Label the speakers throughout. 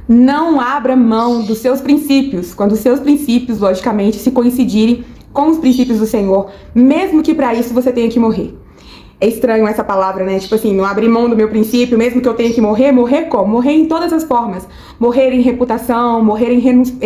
Speaker 1: Não abra mão dos seus princípios, quando os seus princípios, logicamente, se coincidirem com os princípios do Senhor, mesmo que para isso você tenha que morrer. É estranho essa palavra, né? Tipo assim, não abrir mão do meu princípio, mesmo que eu tenha que morrer. Morrer como? Morrer em todas as formas. Morrer em reputação, morrer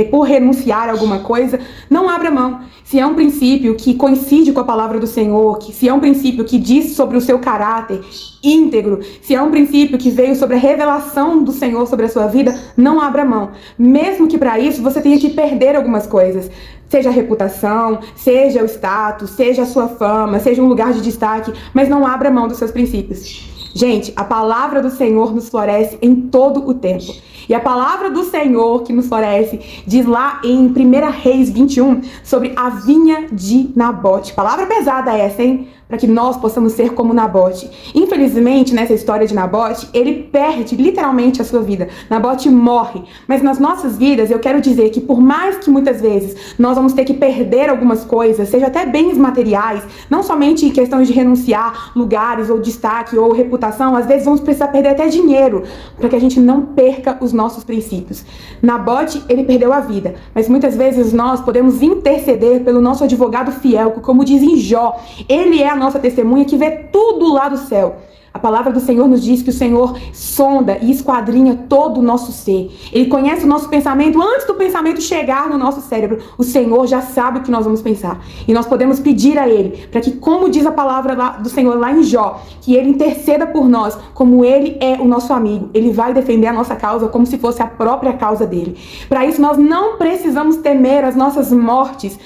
Speaker 1: por renunciar a alguma coisa. Não abra mão. Se é um princípio que coincide com a palavra do Senhor, se é um princípio que diz sobre o seu caráter íntegro, se é um princípio que veio sobre a revelação do Senhor sobre a sua vida, não abra mão. Mesmo que para isso você tenha que perder algumas coisas. Seja a reputação, seja o status, seja a sua fama, seja um lugar de destaque, mas não abra mão dos seus princípios. Gente, a palavra do Senhor nos floresce em todo o tempo. E a palavra do Senhor que nos floresce diz lá em 1 Reis 21 sobre a vinha de Nabote. Palavra pesada essa, hein? Para que nós possamos ser como Nabote. Infelizmente, nessa história de Nabote, ele perde literalmente a sua vida. Nabote morre. Mas nas nossas vidas, eu quero dizer que por mais que muitas vezes nós vamos ter que perder algumas coisas, seja até bens materiais, não somente em questões de renunciar lugares ou destaque ou reputação, às vezes vamos precisar perder até dinheiro para que a gente não perca os nossos princípios. Nabote, ele perdeu a vida, mas muitas vezes nós podemos interceder pelo nosso advogado fiel, que, como diz em Jó, ele é a nossa testemunha que vê tudo lá do céu. A palavra do Senhor nos diz que o Senhor sonda e esquadrinha todo o nosso ser. Ele conhece o nosso pensamento antes do pensamento chegar no nosso cérebro. O Senhor já sabe o que nós vamos pensar. E nós podemos pedir a Ele, para que, como diz a palavra do Senhor lá em Jó, que Ele interceda por nós, como Ele é o nosso amigo. Ele vai defender a nossa causa como se fosse a própria causa dele. Para isso, nós não precisamos temer as nossas mortes,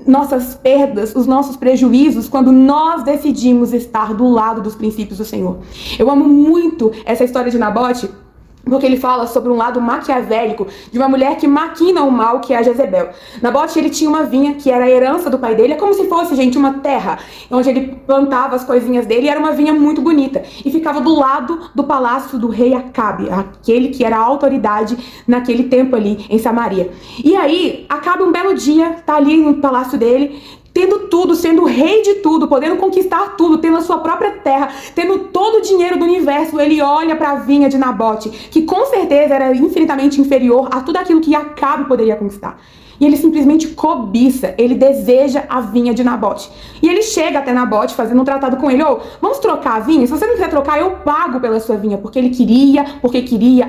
Speaker 1: nossas perdas, os nossos prejuízos, quando nós decidimos estar do lado dos princípios do Senhor. Eu amo muito essa história de Nabote, porque ele fala sobre um lado maquiavélico de uma mulher que maquina o mal, que é a Jezebel. Nabote, ele tinha uma vinha que era a herança do pai dele, é como se fosse, gente, uma terra, onde ele plantava as coisinhas dele, e era uma vinha muito bonita, e ficava do lado do palácio do rei Acabe, aquele que era a autoridade naquele tempo ali em Samaria. E aí, Acabe um belo dia, tá ali no palácio dele, tendo tudo, sendo o rei de tudo, podendo conquistar tudo, tendo a sua própria terra, tendo todo o dinheiro do universo, ele olha para a vinha de Nabote, que com certeza era infinitamente inferior a tudo aquilo que Acabe poderia conquistar. E ele simplesmente cobiça, ele deseja a vinha de Nabote. E ele chega até Nabote fazendo um tratado com ele. Vamos trocar a vinha? Se você não quiser trocar, eu pago pela sua vinha. Porque queria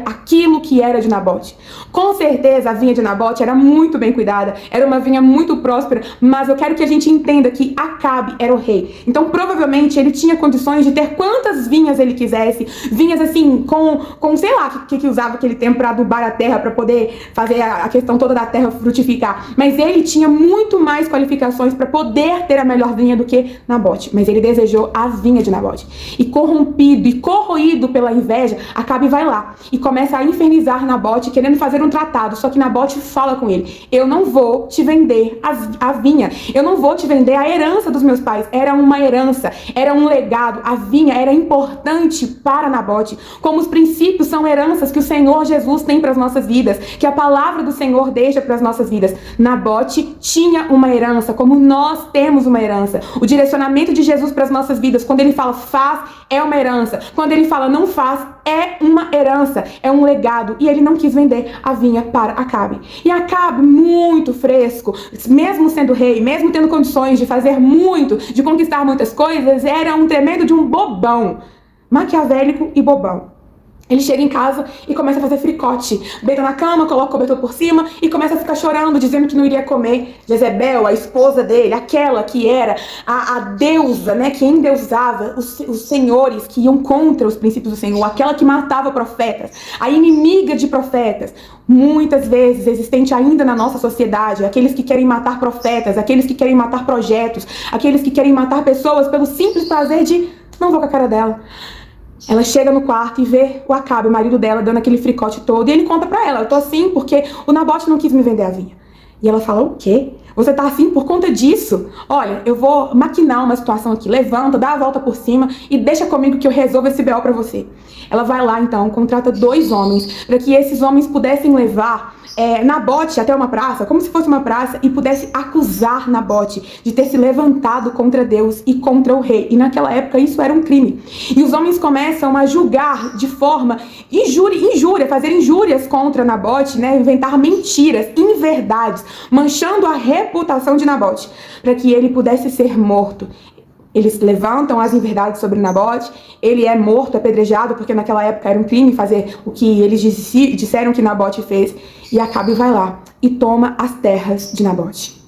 Speaker 1: aquilo que era de Nabote. Com certeza a vinha de Nabote era muito bem cuidada, era uma vinha muito próspera, mas eu quero que a gente entenda que Acabe era o rei. Então provavelmente ele tinha condições de ter quantas vinhas ele quisesse, vinhas assim, com sei lá, que usava aquele tempo para adubar a terra, para poder fazer a questão toda da terra frutificar. Mas ele tinha muito mais qualificações para poder ter a melhor vinha do que Nabote. Mas ele desejou a vinha de Nabote. E corrompido e corroído pela inveja, Acabe vai lá e começa a infernizar Nabote, querendo fazer um tratado. Só que Nabote fala com ele: eu não vou te vender a vinha, eu não vou te vender a herança dos meus pais. Era uma herança, era um legado. A vinha era importante para Nabote, como os princípios são heranças que o Senhor Jesus tem para as nossas vidas, que a palavra do Senhor deixa para as nossas vidas. Nabote tinha uma herança, como nós temos uma herança. O direcionamento de Jesus para as nossas vidas, quando ele fala faz, é uma herança. Quando ele fala não faz, é uma herança, é um legado. E ele não quis vender a vinha para Acabe. E Acabe, muito fresco, mesmo sendo rei, mesmo tendo condições de fazer muito, de conquistar muitas coisas, era um tremendo de um bobão, maquiavélico e bobão. Ele chega em casa e começa a fazer fricote. Deita na cama, coloca o cobertor por cima e começa a ficar chorando, dizendo que não iria comer. Jezebel, a esposa dele, aquela que era a deusa, né, que endeusava os senhores que iam contra os princípios do Senhor, aquela que matava profetas, a inimiga de profetas, muitas vezes existente ainda na nossa sociedade, aqueles que querem matar profetas, aqueles que querem matar projetos, aqueles que querem matar pessoas pelo simples prazer de não vou com a cara dela. Ela chega no quarto e vê o Acabe, o marido dela, dando aquele fricote todo. E ele conta pra ela: eu tô assim porque o Nabote não quis me vender a vinha. E ela fala: o quê? Você tá assim por conta disso? Olha, eu vou maquinar uma situação aqui. Levanta, dá a volta por cima e deixa comigo que eu resolvo esse BO pra você. Ela vai lá então, contrata 2 homens para que esses homens pudessem levar Nabote até uma praça, como se fosse uma praça, e pudesse acusar Nabote de ter se levantado contra Deus e contra o rei. E naquela época isso era um crime. E os homens começam a julgar de forma injúria, fazer injúrias contra Nabote, né? Inventar mentiras, inverdades, manchando a reputação de Nabote, para que ele pudesse ser morto. Eles levantam as inverdades sobre Nabote, ele é morto, apedrejado, porque naquela época era um crime fazer o que eles disseram que Nabote fez, e Acabe vai lá e toma as terras de Nabote.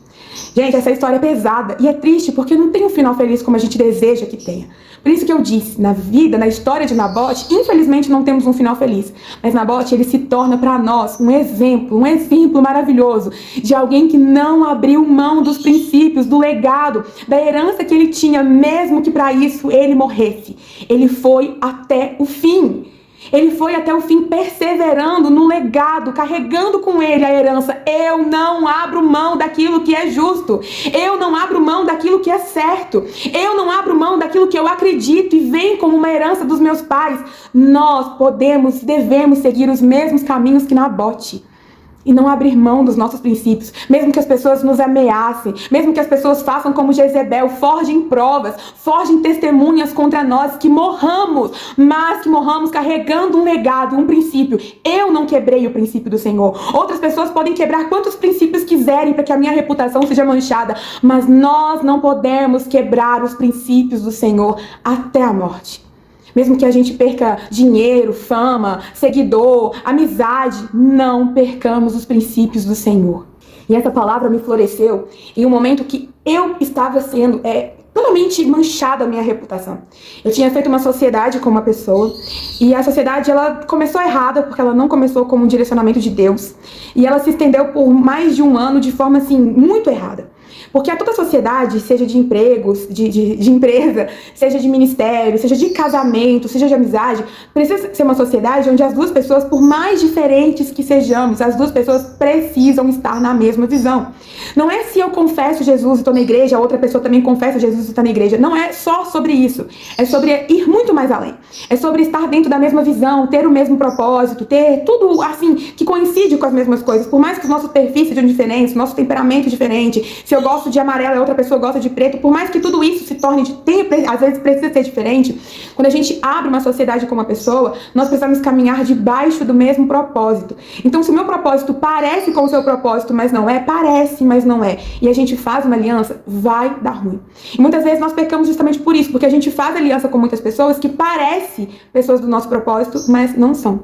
Speaker 1: Gente, essa história é pesada e é triste porque não tem um final feliz como a gente deseja que tenha. Por isso que eu disse, na vida, na história de Nabote, infelizmente não temos um final feliz. Mas Nabote, ele se torna para nós um exemplo maravilhoso de alguém que não abriu mão dos princípios, do legado, da herança que ele tinha, mesmo que para isso ele morresse. Ele foi até o fim. Ele foi até o fim perseverando no legado, carregando com ele a herança. Eu não abro mão daquilo que é justo. Eu não abro mão daquilo que é certo. Eu não abro mão daquilo que eu acredito e vem como uma herança dos meus pais. Nós devemos seguir os mesmos caminhos que Nabote. E não abrir mão dos nossos princípios, mesmo que as pessoas nos ameacem, mesmo que as pessoas façam como Jezebel, forjem provas, forjem testemunhas contra nós, que morramos, mas que morramos carregando um legado, um princípio. Eu não quebrei o princípio do Senhor. Outras pessoas podem quebrar quantos princípios quiserem para que a minha reputação seja manchada, mas nós não podemos quebrar os princípios do Senhor até a morte. Mesmo que a gente perca dinheiro, fama, seguidor, amizade, não percamos os princípios do Senhor. E essa palavra me floresceu em um momento que eu estava sendo totalmente manchada a minha reputação. Eu tinha feito uma sociedade com uma pessoa e a sociedade ela começou errada porque ela não começou como um direcionamento de Deus e ela se estendeu por mais de um ano de forma assim muito errada. Porque a toda sociedade, seja de empregos, de empresa, seja de ministério, seja de casamento, seja de amizade, precisa ser uma sociedade onde as duas pessoas, por mais diferentes que sejamos, as duas pessoas precisam estar na mesma visão. Não é se eu confesso Jesus e estou na igreja, a outra pessoa também confessa Jesus e está na igreja. Não é só sobre isso. É sobre ir muito mais além. É sobre estar dentro da mesma visão, ter o mesmo propósito, ter tudo assim que coincide com as mesmas coisas. Por mais que os nossos perfis sejam diferentes, nosso temperamento é diferente, se eu gosto de amarelo e a outra pessoa gosta de preto, por mais que tudo isso se torne às vezes precisa ser diferente, quando a gente abre uma sociedade com uma pessoa, nós precisamos caminhar debaixo do mesmo propósito. Então, se o meu propósito parece com o seu propósito, mas não é, parece, mas não é, e a gente faz uma aliança, vai dar ruim. E muitas vezes nós pecamos justamente por isso, porque a gente faz aliança com muitas pessoas que parecem pessoas do nosso propósito, mas não são.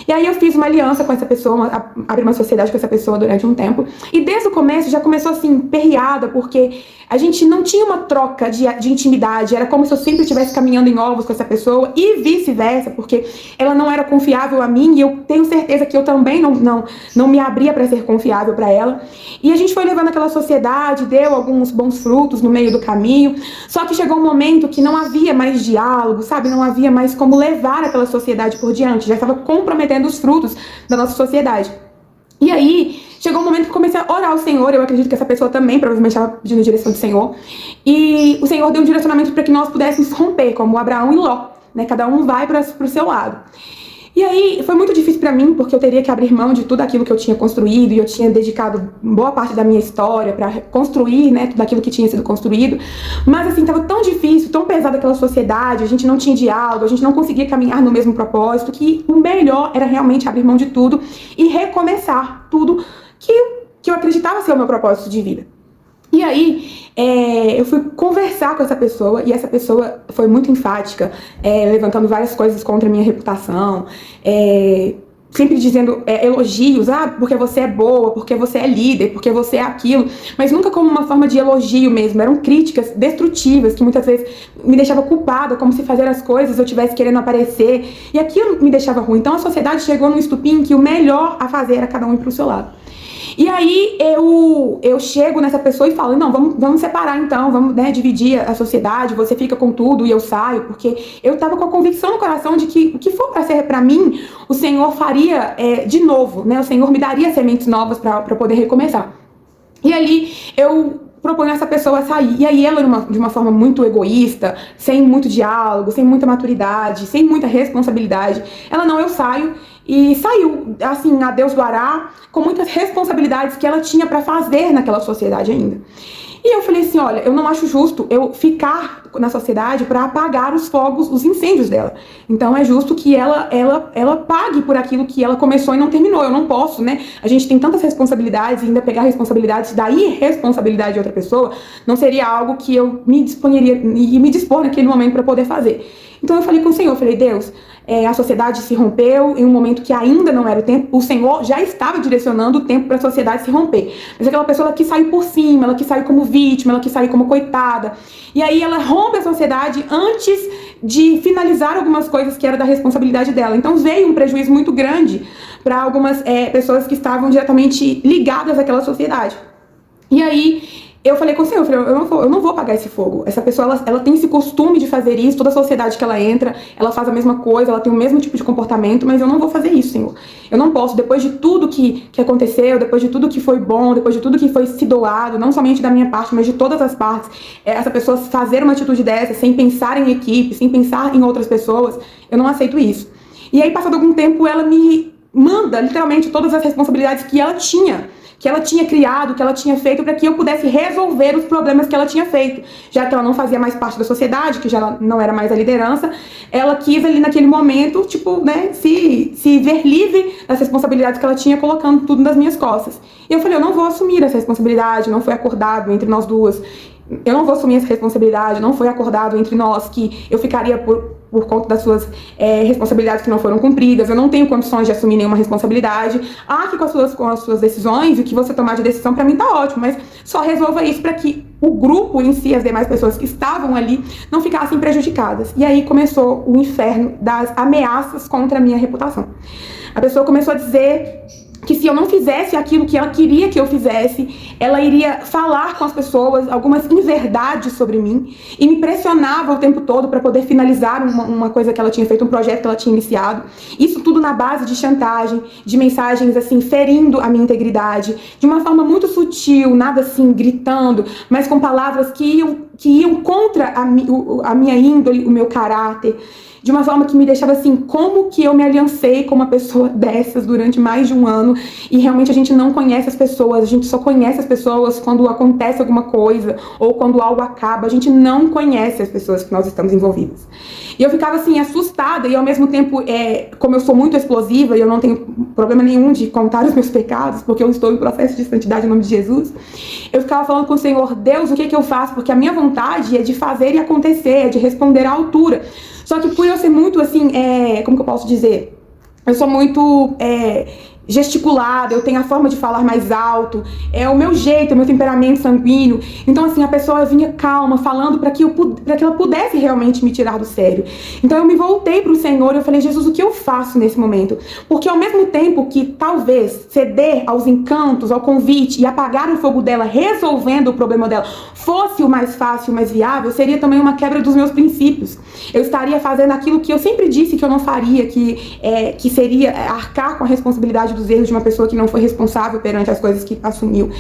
Speaker 1: E aí eu fiz uma aliança com essa pessoa, abri uma sociedade com essa pessoa durante um tempo, e desde o começo já começou assim, perreada, porque a gente não tinha uma troca de intimidade, era como se eu sempre estivesse caminhando em ovos com essa pessoa e vice-versa, porque ela não era confiável a mim e eu tenho certeza que eu também não me abria para ser confiável para ela. E a gente foi levando aquela sociedade, deu alguns bons frutos no meio do caminho, só que chegou um momento que não havia mais diálogo, sabe? Não havia mais como levar aquela sociedade por diante, já estava comprometendo os frutos da nossa sociedade. E aí, chegou um momento que comecei a orar ao Senhor, eu acredito que essa pessoa também provavelmente estava pedindo a direção do Senhor, e o Senhor deu um direcionamento para que nós pudéssemos romper, como Abraão e Ló, né? Cada um vai para o seu lado. E aí, foi muito difícil para mim, porque eu teria que abrir mão de tudo aquilo que eu tinha construído, e eu tinha dedicado boa parte da minha história para construir, né, tudo aquilo que tinha sido construído. Mas assim, estava tão difícil, tão pesada aquela sociedade, a gente não tinha diálogo, a gente não conseguia caminhar no mesmo propósito, que o melhor era realmente abrir mão de tudo e recomeçar tudo que eu acreditava ser o meu propósito de vida. E aí, eu fui conversar com essa pessoa, e essa pessoa foi muito enfática, levantando várias coisas contra a minha reputação, sempre dizendo elogios, porque você é boa, porque você é líder, porque você é aquilo, mas nunca como uma forma de elogio mesmo, eram críticas destrutivas, que muitas vezes me deixava culpada, como se fazer as coisas eu estivesse querendo aparecer, e aquilo me deixava ruim. Então a sociedade chegou num estupim que o melhor a fazer era cada um ir pro seu lado. E aí eu chego nessa pessoa e falo, não, vamos separar então, vamos, né, dividir a sociedade, você fica com tudo e eu saio, porque eu tava com a convicção no coração de que o que for para ser para mim, o Senhor faria de novo, né, o Senhor me daria sementes novas para poder recomeçar. E ali eu proponho essa pessoa a sair, e aí ela de uma forma muito egoísta, sem muito diálogo, sem muita maturidade, sem muita responsabilidade, ela não, eu saio. e saiu, assim, a Deus dará, com muitas responsabilidades que ela tinha para fazer naquela sociedade ainda. E eu falei assim, olha, eu não acho justo eu ficar na sociedade para apagar os fogos, os incêndios dela. Então é justo que ela pague por aquilo que ela começou e não terminou. Eu não posso, né? A gente tem tantas responsabilidades e ainda pegar responsabilidades da irresponsabilidade de outra pessoa não seria algo que eu me disponeria e me dispor naquele momento para poder fazer. Então eu falei com o Senhor, eu falei, Deus, a sociedade se rompeu em um momento que ainda não era o tempo, o Senhor já estava direcionando o tempo para a sociedade se romper. Mas aquela pessoa ela quis sair por cima, ela quis sair como vítima, ela quis sair como coitada. E aí ela rompe a sociedade antes de finalizar algumas coisas que era da responsabilidade dela. Então veio um prejuízo muito grande para algumas pessoas que estavam diretamente ligadas àquela sociedade. E aí eu falei com o Senhor, eu não vou apagar esse fogo. Essa pessoa, ela tem esse costume de fazer isso, toda a sociedade que ela entra, ela faz a mesma coisa, ela tem o mesmo tipo de comportamento, mas eu não vou fazer isso, Senhor. Eu não posso, depois de tudo que aconteceu, depois de tudo que foi bom, depois de tudo que foi se doado, não somente da minha parte, mas de todas as partes, essa pessoa fazer uma atitude dessa, sem pensar em equipe, sem pensar em outras pessoas, eu não aceito isso. E aí, passado algum tempo, ela me manda, literalmente, todas as responsabilidades que ela tinha criado, que ela tinha feito para que eu pudesse resolver os problemas que ela tinha feito. Já que ela não fazia mais parte da sociedade, que já não era mais a liderança, ela quis ali naquele momento, tipo, né, se ver livre das responsabilidades que ela tinha, colocando tudo nas minhas costas. E eu falei, eu não vou assumir essa responsabilidade, não foi acordado entre nós duas. Eu não vou assumir essa responsabilidade, não foi acordado entre nós que eu ficaria por conta das suas responsabilidades que não foram cumpridas, eu não tenho condições de assumir nenhuma responsabilidade. Arque com as suas decisões, e o que você tomar de decisão pra mim tá ótimo, mas só resolva isso pra que o grupo em si, as demais pessoas que estavam ali, não ficassem prejudicadas. E aí começou o inferno das ameaças contra a minha reputação. A pessoa começou a dizer que se eu não fizesse aquilo que ela queria que eu fizesse, ela iria falar com as pessoas algumas inverdades sobre mim e me pressionava o tempo todo para poder finalizar uma coisa que ela tinha feito, um projeto que ela tinha iniciado. Isso tudo na base de chantagem, de mensagens assim, ferindo a minha integridade, de uma forma muito sutil, nada assim, gritando, mas com palavras que iam contra a minha índole, o meu caráter. De uma forma que me deixava assim, como que eu me aliancei com uma pessoa dessas durante mais de um ano e realmente a gente não conhece as pessoas, a gente só conhece as pessoas quando acontece alguma coisa ou quando algo acaba, a gente não conhece as pessoas que nós estamos envolvidas. E eu ficava assim, assustada e ao mesmo tempo, como eu sou muito explosiva e eu não tenho problema nenhum de contar os meus pecados, porque eu estou em processo de santidade em nome de Jesus, eu ficava falando com o Senhor, Deus, o que eu faço? Porque a minha vontade é de fazer e acontecer, é de responder à altura. Só que por eu ser muito assim, como que eu posso dizer? Eu sou muito gesticulada, eu tenho a forma de falar mais alto, é o meu jeito, é o meu temperamento sanguíneo. Então assim, a pessoa vinha calma, falando para que ela pudesse realmente me tirar do sério. Então eu me voltei para o Senhor e eu falei, Jesus, o que eu faço nesse momento? Porque ao mesmo tempo que talvez ceder aos encantos, ao convite e apagar o fogo dela, resolvendo o problema dela, fosse o mais fácil, o mais viável, seria também uma quebra dos meus princípios. Eu estaria fazendo aquilo que eu sempre disse que eu não faria, que seria arcar com a responsabilidade dos erros de uma pessoa que não foi responsável perante as coisas que assumiu.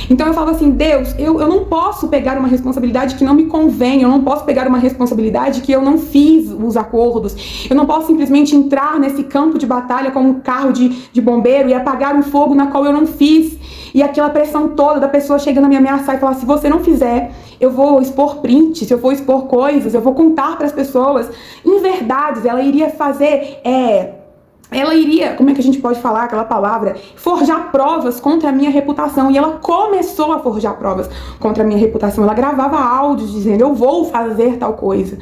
Speaker 1: Então eu falo assim, Deus, eu não posso pegar uma responsabilidade que não me convém, eu não posso pegar uma responsabilidade que eu não fiz os acordos, eu não posso simplesmente entrar nesse campo de batalha como um carro de bombeiro e apagar um fogo na qual eu não fiz, e aquela pressão toda da pessoa chegando a me ameaçar e falar, se você não fizer, eu vou expor prints, eu vou expor coisas, eu vou contar para as pessoas em verdades, ela iria fazer ela iria, como é que a gente pode falar aquela palavra? Forjar provas contra a minha reputação. E ela começou a forjar provas contra a minha reputação. Ela gravava áudios dizendo, eu vou fazer tal coisa.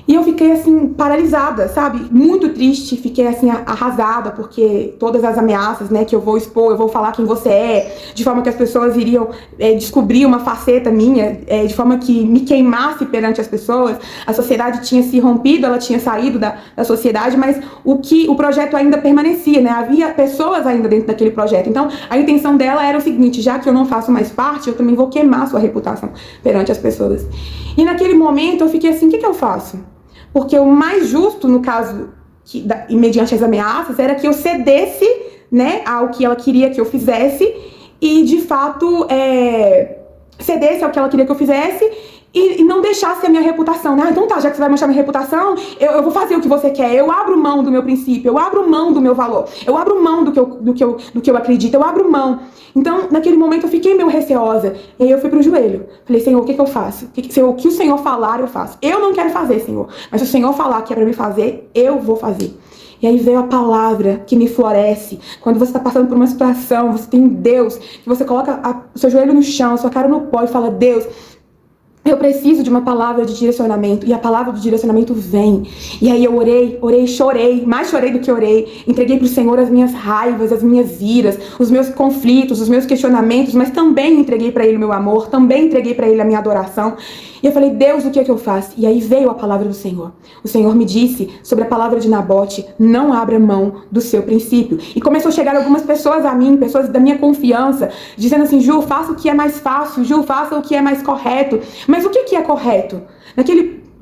Speaker 1: E eu fiquei assim, paralisada, sabe? Muito triste, fiquei assim, arrasada, porque todas as ameaças, né, que eu vou expor, eu vou falar quem você é, de forma que as pessoas iriam descobrir uma faceta minha, de forma que me queimasse perante as pessoas. A sociedade tinha se rompido, ela tinha saído da sociedade, mas o projeto ainda permanecia, né? Havia pessoas ainda dentro daquele projeto. Então, a intenção dela era o seguinte, já que eu não faço mais parte, eu também vou queimar sua reputação perante as pessoas. E naquele momento eu fiquei assim, o que eu faço? Porque o mais justo, no caso, e mediante as ameaças, era que eu cedesse, né, ao que ela queria que eu fizesse e, de fato, cedesse ao que ela queria que eu fizesse e não deixasse a minha reputação, né? Então tá, já que você vai manchar minha reputação, eu vou fazer o que você quer, eu abro mão do meu princípio, eu abro mão do meu valor, eu abro mão do que eu acredito, eu abro mão. Então, naquele momento eu fiquei meio receosa, e aí eu fui pro joelho, falei, Senhor, o que eu faço? O que o Senhor falar, eu faço. Eu não quero fazer, Senhor, mas se o Senhor falar que é pra me fazer, eu vou fazer. E aí veio a palavra que me floresce. Quando você está passando por uma situação, você tem Deus, que você coloca o seu joelho no chão, a sua cara no pó e fala, Deus, eu preciso de uma palavra de direcionamento. E a palavra de direcionamento vem. E aí eu orei, chorei. Mais chorei do que orei. Entreguei para o Senhor as minhas raivas, as minhas iras, os meus conflitos, os meus questionamentos. Mas também entreguei para Ele o meu amor. Também entreguei para Ele a minha adoração. E eu falei, Deus, o que é que eu faço? E aí veio a palavra do Senhor. O Senhor me disse sobre a palavra de Nabote, não abra mão do seu princípio. E começou a chegar algumas pessoas a mim, pessoas da minha confiança, dizendo assim, Ju, faça o que é mais fácil, Ju, faça o que é mais correto. Mas o que é correto?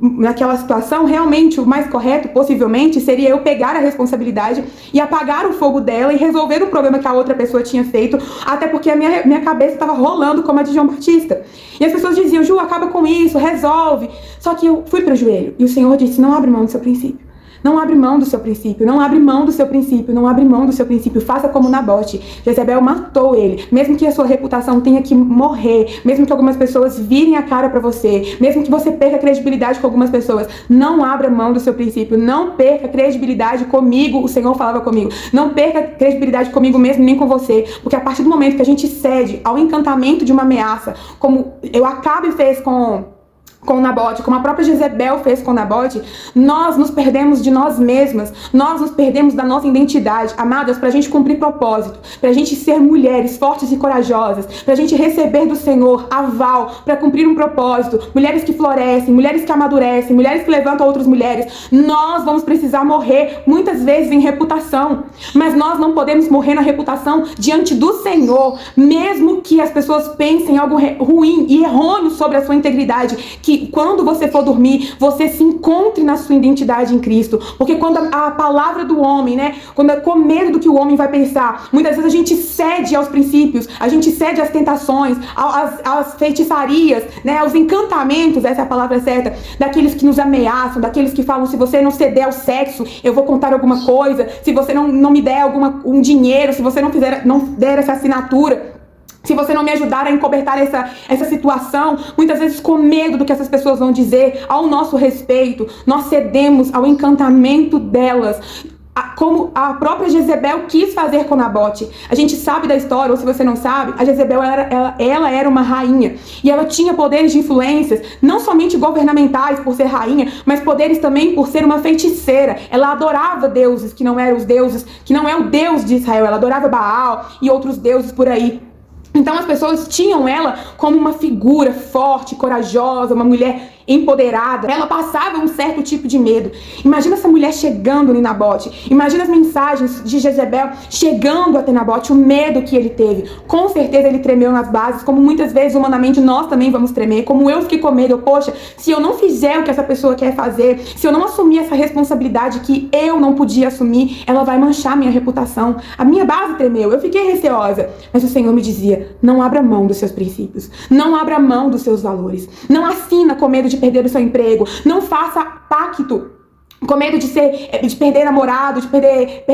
Speaker 1: Naquela situação, realmente o mais correto, possivelmente, seria eu pegar a responsabilidade e apagar o fogo dela e resolver o problema que a outra pessoa tinha feito, até porque a minha cabeça estava rolando como a de João Batista. E as pessoas diziam, Ju, acaba com isso, resolve. Só que eu fui para o joelho e o Senhor disse, não abre mão do seu princípio. Não abre mão do seu princípio, não abre mão do seu princípio, não abre mão do seu princípio. Faça como Nabote. Jezebel matou ele. Mesmo que a sua reputação tenha que morrer, mesmo que algumas pessoas virem a cara pra você, mesmo que você perca credibilidade com algumas pessoas, não abra mão do seu princípio. Não perca credibilidade comigo. O Senhor falava comigo. Não perca credibilidade comigo mesmo, nem com você. Porque a partir do momento que a gente cede ao encantamento de uma ameaça, como eu Acabe fez com Nabote, como a própria Jezebel fez com Nabote, nós nos perdemos de nós mesmas, nós nos perdemos da nossa identidade. Amadas, pra gente cumprir propósito, pra gente ser mulheres fortes e corajosas, pra gente receber do Senhor aval pra cumprir um propósito, mulheres que florescem, mulheres que amadurecem, mulheres que levantam outras mulheres, nós vamos precisar morrer muitas vezes em reputação, mas nós não podemos morrer na reputação diante do Senhor, mesmo que as pessoas pensem algo ruim e errôneo sobre a sua integridade, que quando você for dormir, você se encontre na sua identidade em Cristo. Porque quando a palavra do homem, né, quando é com medo do que o homem vai pensar, muitas vezes a gente cede aos princípios, a gente cede às tentações, às feitiçarias, né, aos encantamentos, essa é a palavra certa, daqueles que nos ameaçam, daqueles que falam, se você não ceder ao sexo, eu vou contar alguma coisa, se você não me der um dinheiro, se você não der essa assinatura, se você não me ajudar a encobertar essa situação, muitas vezes com medo do que essas pessoas vão dizer ao nosso respeito, nós cedemos ao encantamento delas, como a própria Jezebel quis fazer com Nabote. A gente sabe da história, ou se você não sabe, a Jezebel ela era uma rainha, e ela tinha poderes de influências, não somente governamentais por ser rainha, mas poderes também por ser uma feiticeira. Ela adorava deuses que não eram os deuses, que não é o Deus de Israel, ela adorava Baal e outros deuses por aí. Então as pessoas tinham ela como uma figura forte, corajosa, uma mulher empoderada. Ela passava um certo tipo de medo. Imagina essa mulher chegando em Nabote. Imagina as mensagens de Jezebel chegando até Nabote, o medo que ele teve. Com certeza ele tremeu nas bases, como muitas vezes humanamente nós também vamos tremer. Como eu fiquei com medo, poxa, se eu não fizer o que essa pessoa quer fazer, se eu não assumir essa responsabilidade que eu não podia assumir, ela vai manchar minha reputação. A minha base tremeu, eu fiquei receosa. Mas o Senhor me dizia, não abra mão dos seus princípios, não abra mão dos seus valores, não assina com medo de perder o seu emprego, não faça pacto com medo de perder namorado, de perder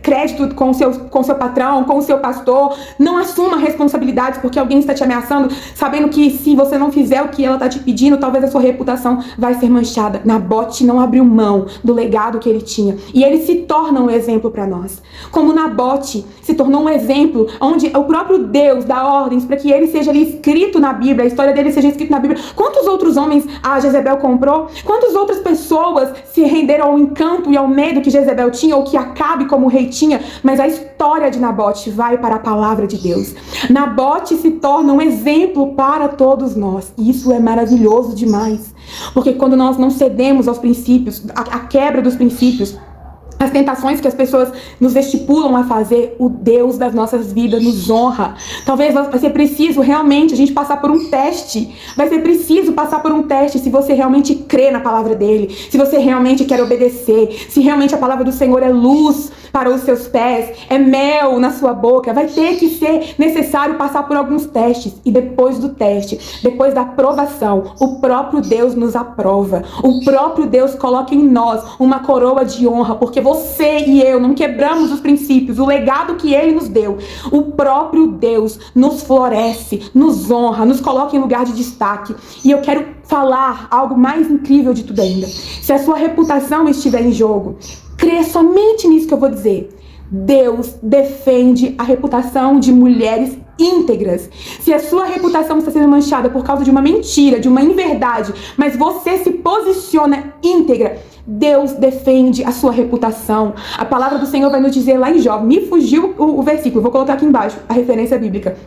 Speaker 1: crédito com o seu patrão, com o seu pastor. Não assuma responsabilidades porque alguém está te ameaçando, sabendo que se você não fizer o que ela está te pedindo, talvez a sua reputação vai ser manchada. Nabote não abriu mão do legado que ele tinha, e ele se torna um exemplo para nós. Como Nabote se tornou um exemplo, onde o próprio Deus dá ordens para que ele seja ali escrito na Bíblia, a história dele seja escrita na Bíblia. Quantos outros homens a Jezebel comprou? Quantas outras pessoas se renderam ao encanto e ao medo que Jezebel tinha, ou que Acabe como rei tinha? Mas a história de Nabote vai para a palavra de Deus. Nabote se torna um exemplo para todos nós, e isso é maravilhoso demais, porque quando nós não cedemos aos princípios, a quebra dos princípios, as tentações que as pessoas nos estipulam a fazer, o Deus das nossas vidas nos honra. Talvez vai ser preciso realmente a gente passar por um teste. Vai ser preciso passar por um teste se você realmente crê na palavra dele, se você realmente quer obedecer, se realmente a palavra do Senhor é luz para os seus pés, é mel na sua boca. Vai ter que ser necessário passar por alguns testes. E depois do teste, depois da aprovação, o próprio Deus nos aprova. O próprio Deus coloca em nós uma coroa de honra, porque você e eu não quebramos os princípios, o legado que ele nos deu. O próprio Deus nos floresce, nos honra, nos coloca em lugar de destaque. E eu quero falar algo mais incrível de tudo ainda. Se a sua reputação estiver em jogo, crê somente nisso que eu vou dizer. Deus defende a reputação de mulheres íntegras. Se a sua reputação está sendo manchada por causa de uma mentira, de uma inverdade, mas você se posiciona íntegra, Deus defende a sua reputação. A palavra do Senhor vai nos dizer lá em Jó, me fugiu o versículo, vou colocar aqui embaixo a referência bíblica,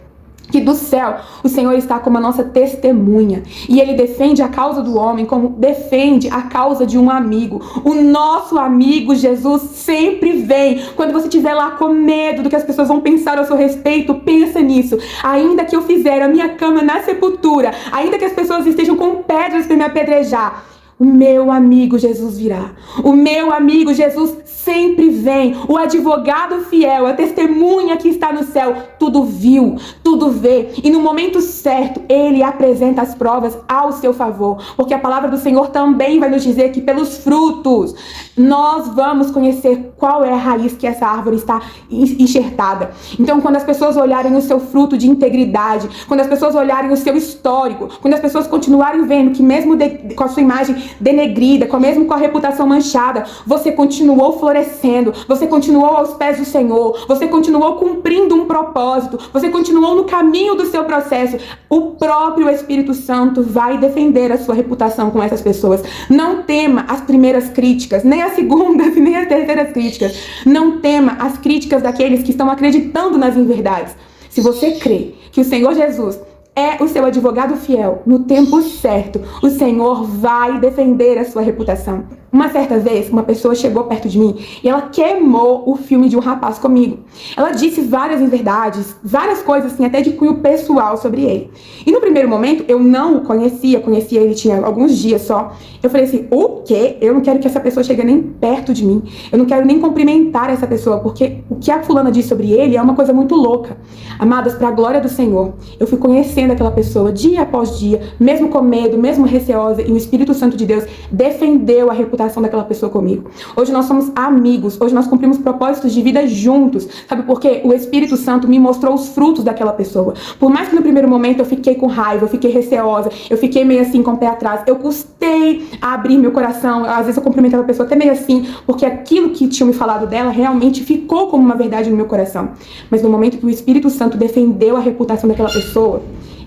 Speaker 1: que do céu o Senhor está como a nossa testemunha. E ele defende a causa do homem como defende a causa de um amigo. O nosso amigo Jesus sempre vem. Quando você estiver lá com medo do que as pessoas vão pensar ao seu respeito, pensa nisso. Ainda que eu fizer a minha cama na sepultura, ainda que as pessoas estejam com pedras para me apedrejar, o meu amigo Jesus virá. O meu amigo Jesus sempre vem. O advogado fiel, a testemunha que está no céu, tudo viu, tudo vê. E no momento certo, ele apresenta as provas ao seu favor. Porque a palavra do Senhor também vai nos dizer que pelos frutos nós vamos conhecer qual é a raiz que essa árvore está enxertada. Então, quando as pessoas olharem o seu fruto de integridade, quando as pessoas olharem o seu histórico, quando as pessoas continuarem vendo que mesmo com a sua imagem denegrida, mesmo com a reputação manchada, você continuou florescendo, você continuou aos pés do Senhor, você continuou cumprindo um propósito, você continuou no caminho do seu processo, o próprio Espírito Santo vai defender a sua reputação com essas pessoas. Não tema as primeiras críticas, nem as segundas e nem as terceiras críticas. Não tema as críticas daqueles que estão acreditando nas inverdades. Se você crê que o Senhor Jesus é o seu advogado fiel, no tempo certo, o Senhor vai defender a sua reputação. Uma certa vez, uma pessoa chegou perto de mim e ela queimou o filme de um rapaz comigo. Ela disse várias inverdades, várias coisas assim, até de cunho pessoal sobre ele. E no primeiro momento, eu não o conhecia ele tinha alguns dias só. Eu falei assim, o quê? Eu não quero que essa pessoa chegue nem perto de mim. Eu não quero nem cumprimentar essa pessoa, porque o que a fulana disse sobre ele é uma coisa muito louca. Amadas, para a glória do Senhor, eu fui conhecendo aquela pessoa dia após dia, mesmo com medo, mesmo receosa, e o Espírito Santo de Deus defendeu a reputação daquela pessoa comigo. Hoje nós somos amigos, hoje nós cumprimos propósitos de vida juntos. Sabe por quê? O Espírito Santo me mostrou os frutos daquela pessoa. Por mais que no primeiro momento eu fiquei com raiva, eu fiquei receosa, eu fiquei meio assim com o pé atrás, eu custei a abrir meu coração, às vezes eu cumprimentava a pessoa até meio assim, porque aquilo que tinham me falado dela realmente ficou como uma verdade no meu coração. Mas no momento que o Espírito Santo defendeu a reputação daquela pessoa,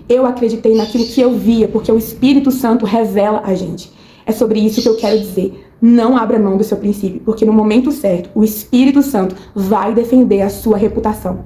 Speaker 1: eu acreditei naquilo que eu via, porque o Espírito Santo revela a gente. É sobre isso que eu quero dizer. Não abra mão do seu princípio, porque no momento certo, o Espírito Santo vai defender a sua reputação.